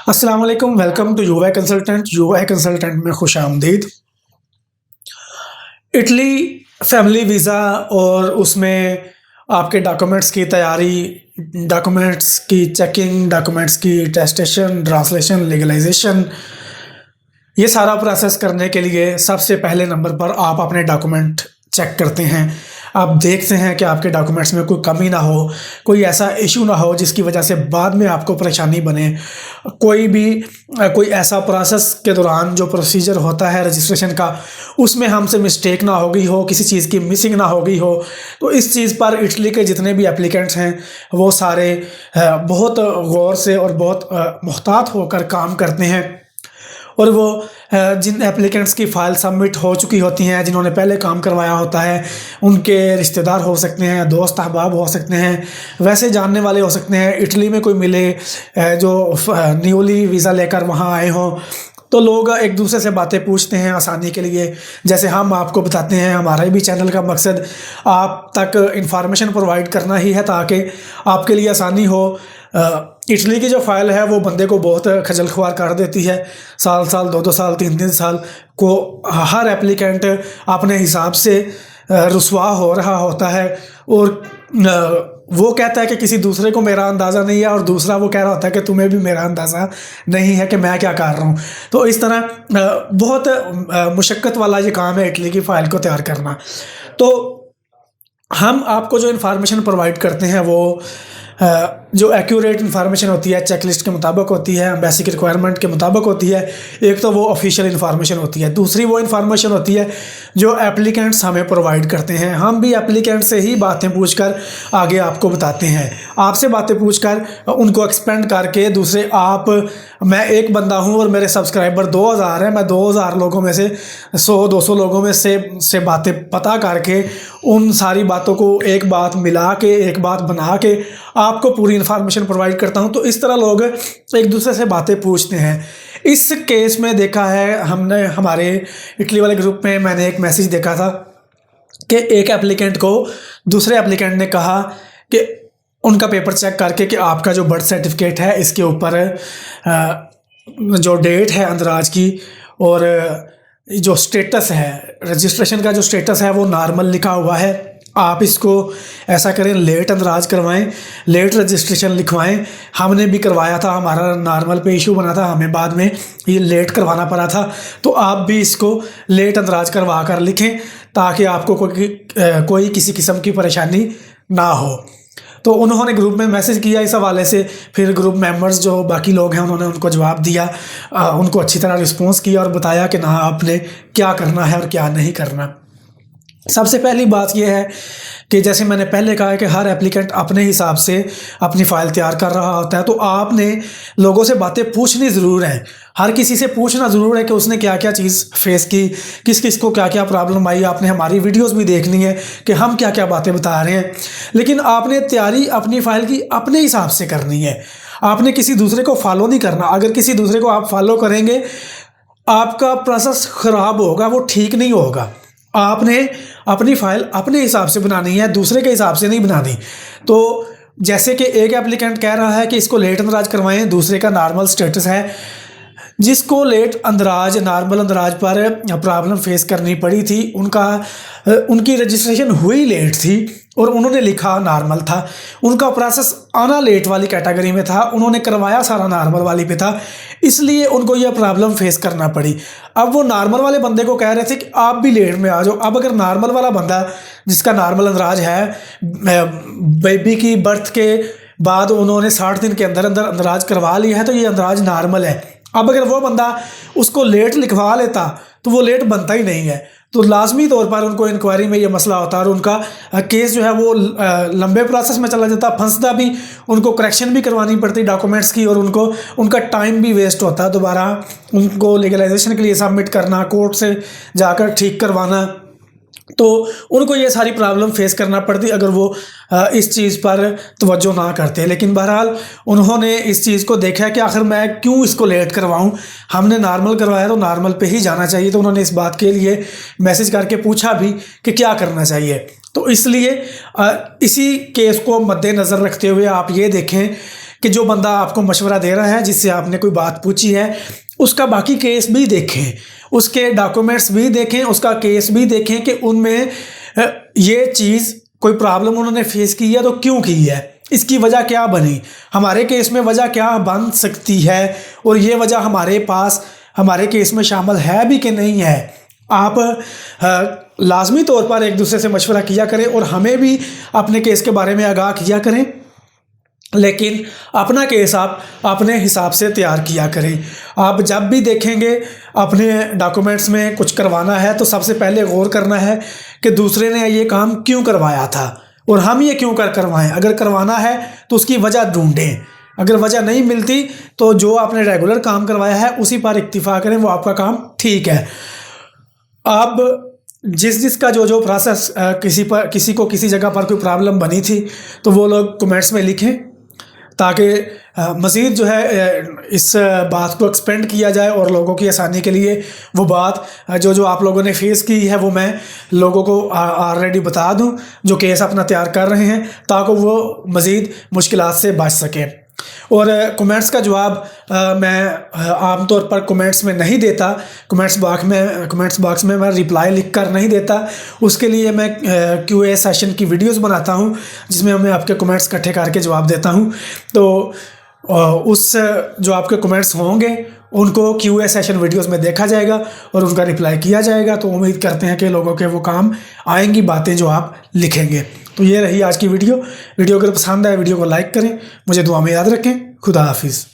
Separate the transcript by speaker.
Speaker 1: अस्सलाम वालेकुम, welcome to UI consultant. UI consultant में खुश आमदीद। इटली फैमिली वीज़ा और उसमें आपके डॉक्यूमेंट्स की तैयारी, डॉक्यूमेंट्स की चेकिंग, डॉक्यूमेंट्स की टेस्टेशन, ट्रांसलेशन, लीगलाइजेशन, ये सारा प्रोसेस करने के लिए सबसे पहले नंबर पर आप अपने डॉक्यूमेंट चेक करते हैं। आप देखते हैं कि आपके डॉक्यूमेंट्स में कोई कमी ना हो, कोई ऐसा इशू ना हो जिसकी वजह से बाद में आपको परेशानी बने। कोई ऐसा प्रोसेस के दौरान जो प्रोसीजर होता है रजिस्ट्रेशन का, उसमें हमसे मिस्टेक ना हो गई हो, किसी चीज़ की मिसिंग ना हो गई हो। तो इस चीज़ पर इटली के जितने भी एप्लीकेंट्स हैं वो सारे बहुत गौर से और बहुत मुहतात होकर काम करते हैं। और वो जिन एप्लीकेंट्स की फ़ाइल सबमिट हो चुकी होती हैं, जिन्होंने पहले काम करवाया होता है, उनके रिश्तेदार हो सकते हैं, दोस्त अहबाब हो सकते हैं, वैसे जानने वाले हो सकते हैं, इटली में कोई मिले जो न्यूली वीज़ा लेकर वहाँ आए हों, तो लोग एक दूसरे से बातें पूछते हैं आसानी के लिए। जैसे हम आपको बताते हैं, हमारा भी चैनल का मकसद आप तक इंफॉर्मेशन प्रोवाइड करना ही है ताकि आपके लिए आसानी हो। इटली की जो फ़ाइल है वो बंदे को बहुत खजल खुआर कर देती है। साल साल, दो दो साल, तीन तीन साल को हर एप्लीकेंट अपने हिसाब से रुसवा हो रहा होता है। और वो कहता है कि किसी दूसरे को मेरा अंदाज़ा नहीं है, और दूसरा वो कह रहा होता है कि तुम्हें भी मेरा अंदाज़ा नहीं है कि मैं क्या कर रहा हूँ। तो इस तरह बहुत मुशक्क़त वाला ये काम है इटली की फ़ाइल को तैयार करना। तो हम आपको जो इन्फॉर्मेशन प्रोवाइड करते हैं वो जो एक्यूरेट इन्फॉर्मेशन होती है, चेकलिस्ट के मुताबिक होती है, बेसिक रिक्वायरमेंट के मुताबिक होती है। एक तो वो ऑफिशियल इन्फॉर्मेशन होती है, दूसरी वो इन्फॉर्मेशन होती है जो एप्लीकेंट्स हमें प्रोवाइड करते हैं। हम भी एप्लीकेंट से ही बातें पूछकर आगे आपको बताते हैं। आपसे बातें पूछकर उनको एक्सपेंड करके दूसरे मैं एक बंदा हूं और मेरे सब्सक्राइबर 2000 हैं, मैं 2000 लोगों में से 100-200 लोगों में से बातें पता करके उन सारी बातों को एक बात मिला के, एक बात बना के आपको पूरी इन्फॉर्मेशन प्रोवाइड करता हूं। तो इस तरह लोग एक दूसरे से बातें पूछते हैं। इस केस में देखा है हमने, हमारे इटली वाले ग्रुप में मैंने एक मैसेज देखा था कि एक एप्लीकेंट को दूसरे एप्लीकेंट ने कहा कि उनका पेपर चेक करके कि आपका जो बर्थ सर्टिफिकेट है इसके ऊपर जो डेट है अंदराज की, और जो स्टेटस है रजिस्ट्रेशन का, जो स्टेटस है वो नॉर्मल लिखा हुआ है। आप इसको ऐसा करें, लेट अंदराज करवाएं, लेट रजिस्ट्रेशन लिखवाएं। हमने भी करवाया था, हमारा नॉर्मल पे इशू बना था, हमें बाद में ये लेट करवाना पड़ा था। तो आप भी इसको लेट अंदराज करवा कर लिखें ताकि आपको कोई किसी किस्म की परेशानी ना हो। तो उन्होंने ग्रुप में मैसेज किया इस हवाले से। फिर ग्रुप मेंबर्स जो बाकी लोग हैं उन्होंने उनको जवाब दिया, उनको अच्छी तरह रिस्पॉन्स किया और बताया कि ना आपने क्या करना है और क्या नहीं करना। सबसे पहली बात यह है कि जैसे मैंने पहले कहा है कि हर एप्लीकेंट अपने हिसाब से अपनी फ़ाइल तैयार कर रहा होता है। तो आपने लोगों से बातें पूछनी ज़रूर है, हर किसी से पूछना ज़रूर है कि उसने क्या क्या चीज़ फेस की, किस किस को क्या क्या प्रॉब्लम आई। आपने हमारी वीडियोस भी देखनी है कि हम क्या क्या बातें बता रहे हैं, लेकिन आपने तैयारी अपनी फ़ाइल की अपने हिसाब से करनी है। आपने किसी दूसरे को फॉलो नहीं करना। अगर किसी दूसरे को आप फॉलो करेंगे आपका प्रोसेस ख़राब होगा, वो ठीक नहीं होगा। आपने अपनी फ़ाइल अपने हिसाब से बनानी है, दूसरे के हिसाब से नहीं बनानी। तो जैसे कि एक एप्लीकेंट कह रहा है कि इसको लेट अंदराज करवाएं, दूसरे का नॉर्मल स्टेटस है। जिसको लेट अंदराज, नॉर्मल अंदराज पर प्रॉब्लम फेस करनी पड़ी थी, उनकी रजिस्ट्रेशन हुई लेट थी और उन्होंने लिखा नॉर्मल था। उनका प्रोसेस आना लेट वाली कैटेगरी में था, उन्होंने करवाया सारा नॉर्मल वाली पे था, इसलिए उनको यह प्रॉब्लम फेस करना पड़ी। अब वो नॉर्मल वाले बंदे को कह रहे थे कि आप भी लेट में आ जाओ। अब अगर नॉर्मल वाला बंदा जिसका नॉर्मल अंदराज है, बेबी की बर्थ के बाद उन्होंने 60 दिन के अंदर अंदर अंदराज करवा लिया है, तो ये अंदराज नॉर्मल है। अब अगर वो बंदा उसको लेट लिखवा लेता तो वो लेट बनता ही नहीं है। तो लाजमी तौर पर उनको इंक्वायरी में ये मसला होता है और उनका केस जो है वो लंबे प्रोसेस में चला जाता, फंसता भी, उनको करेक्शन भी करवानी पड़ती डॉक्यूमेंट्स की, और उनका टाइम भी वेस्ट होता है। दोबारा उनको लीगलाइजेशन के लिए सबमिट करना, कोर्ट से जाकर ठीक करवाना, तो उनको ये सारी प्रॉब्लम फेस करना पड़ती अगर वो इस चीज़ पर तवज्जो ना करते। लेकिन बहरहाल उन्होंने इस चीज़ को देखा कि आखिर मैं क्यों इसको लेट करवाऊं, हमने नॉर्मल करवाया तो नॉर्मल पे ही जाना चाहिए। तो उन्होंने इस बात के लिए मैसेज करके पूछा भी कि क्या करना चाहिए। तो इसलिए इसी केस को मद्देनज़र रखते हुए आप ये देखें कि जो बंदा आपको मशवरा दे रहा है, जिससे आपने कोई बात पूछी है, उसका बाकी केस भी देखें, उसके डॉक्यूमेंट्स भी देखें, उसका केस भी देखें कि उनमें ये चीज़ कोई प्रॉब्लम उन्होंने फेस की है तो क्यों की है, इसकी वजह क्या बनी, हमारे केस में वजह क्या बन सकती है, और ये वजह हमारे पास हमारे केस में शामिल है भी कि नहीं है। आप लाजमी तौर पर एक दूसरे से मशवरा किया करें और हमें भी अपने केस के बारे में आगाह किया करें, लेकिन अपना केस आप अपने हिसाब से तैयार किया करें। आप जब भी देखेंगे अपने डॉक्यूमेंट्स में कुछ करवाना है तो सबसे पहले गौर करना है कि दूसरे ने ये काम क्यों करवाया था और हम ये क्यों करवाएं। अगर करवाना है तो उसकी वजह ढूंढें, अगर वजह नहीं मिलती तो जो आपने रेगुलर काम करवाया है उसी पर इक्तिफा करें, वो आपका काम ठीक है। अब जिसका जो प्रोसेस किसी को किसी जगह पर कोई प्रॉब्लम बनी थी तो वो लोग कमेंट्स में लिखें, ताकि मज़ीद जो है इस बात को एक्सपेंड किया जाए और लोगों की आसानी के लिए वो बात जो आप लोगों ने फेस की है वो मैं लोगों को ऑलरेडी बता दूं, जो केस अपना तैयार कर रहे हैं, ताकि वो मज़ीद मुश्किलात से बच सकें। और कमेंट्स का जवाब मैं आमतौर पर कमेंट्स में नहीं देता, कमेंट्स बॉक्स में मैं रिप्लाई लिख कर नहीं देता। उसके लिए मैं QA सेशन की वीडियोस बनाता हूं जिसमें मैं आपके कमेंट्स इकट्ठे करके जवाब देता हूं। तो उस जो आपके कमेंट्स होंगे उनको QA सेशन वीडियोस में देखा जाएगा और उनका रिप्लाई किया जाएगा। तो उम्मीद करते हैं कि लोगों के वो काम आएंगी बातें जो आप लिखेंगे। तो ये रही आज की वीडियो अगर पसंद आए वीडियो को लाइक करें, मुझे दुआ में याद रखें। खुदा हाफिज़।